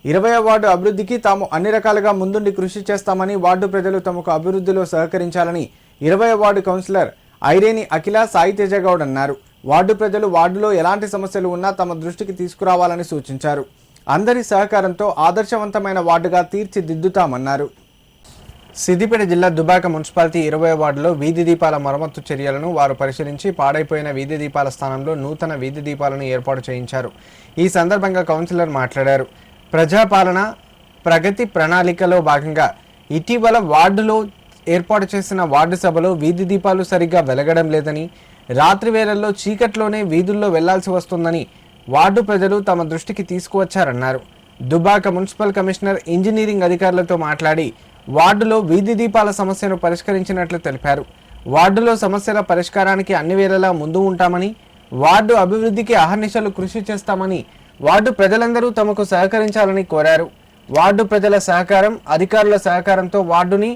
20వ ward అభివృద్ధికి తాము అన్ని రకాలుగా ముందుండి కృషి చేస్తామని వార్డు ప్రజలు తమకు అభివృద్ధిలో సహకరించాలని 20వ వార్డు కౌన్సిలర్ ఐరేని అఖిల సాయి తేజగౌడ్ అన్నారు. వార్డు ప్రజలు వార్డులో ఎలాంటి సమస్యలు ఉన్నా తమ దృష్టికి తీసుకురావాలని సూచించారు. అందరి సహకారంతో ఆదర్శవంతమైన వార్డుగా తీర్చిదిద్దుతామన్నారు. సిద్దిపేట జిల్లా దుబాక మున్సిపాలిటీ 20వ వార్డులో వీధి దీపాల మరమ్మతు చర్యలను వారు పరిశీలించి పాడైపోయిన వీధి దీపాల స్థానంలో నూతన వీధి దీపాలను ఏర్పాటు చేయించారు. ఈ సందర్భంగా కౌన్సిలర్ మాట్లాడారు. ప్రజాపాలన ప్రగతి ప్రణాళికలో భాగంగా ఇటీవల వార్డులో ఏర్పాటు చేసిన వార్డు సభలో వీధి దీపాలు సరిగ్గా వెలగడం లేదని, రాత్రి వేళల్లో చీకట్లోనే వీధుల్లో వెళ్లాల్సి వస్తుందని వార్డు ప్రజలు తమ దృష్టికి తీసుకువచ్చారన్నారు. దుబాక మున్సిపల్ కమిషనర్ ఇంజనీరింగ్ అధికారులతో మాట్లాడి వార్డులో వీధి దీపాల సమస్యను పరిష్కరించినట్లు తెలిపారు. వార్డులో సమస్యల పరిష్కారానికి అన్ని వేళలా ముందు ఉంటామని, వార్డు అభివృద్ధికి అహర్నిశలు కృషి చేస్తామని వార్డు ప్రజలందరూ తమకు సహకరించాలని కోరారు. వార్డు ప్రజల సహకారం, అధికారుల సహకారంతో వార్డుని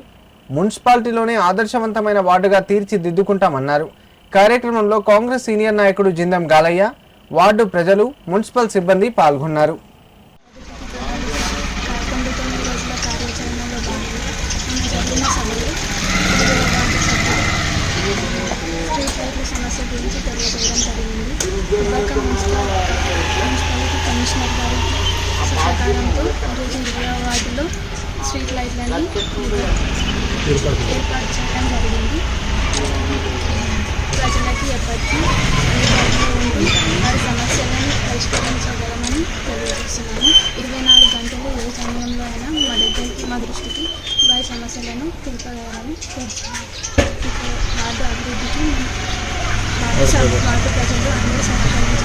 మున్సిపాలిటీలోనే ఆదర్శవంతమైన వార్డుగా తీర్చిదిద్దుకుంటామన్నారు. కార్యక్రమంలో కాంగ్రెస్ సీనియర్ నాయకుడు జిందం గాలయ్య, వార్డు ప్రజలు, మున్సిపల్ సిబ్బంది పాల్గొన్నారు. సమస్య గురించి తెలియజేయడం జరిగింది. దుబాక మున్సిపాలిటీ కమిషనర్ గారి సహకారంతో ఈరోజు 20వ వార్డులో స్ట్రీట్ లైట్లను ఏర్పాటు చేయడం జరిగింది. ప్రజలకి ఎప్పటికీ అందుబాటులో ఉంటూ వారి సమస్యలను పరిష్కరించగలమని తెలియజేస్తున్నాము. 24 గంటలు ఏ సమయంలో అయినా మా దృష్టికి వారి సమస్యలను తెలుపగలమని కోరుతున్నాము. వార్డు అభివృద్ధికి వార్డు ప్రజలు అందరూ సహకరించారు.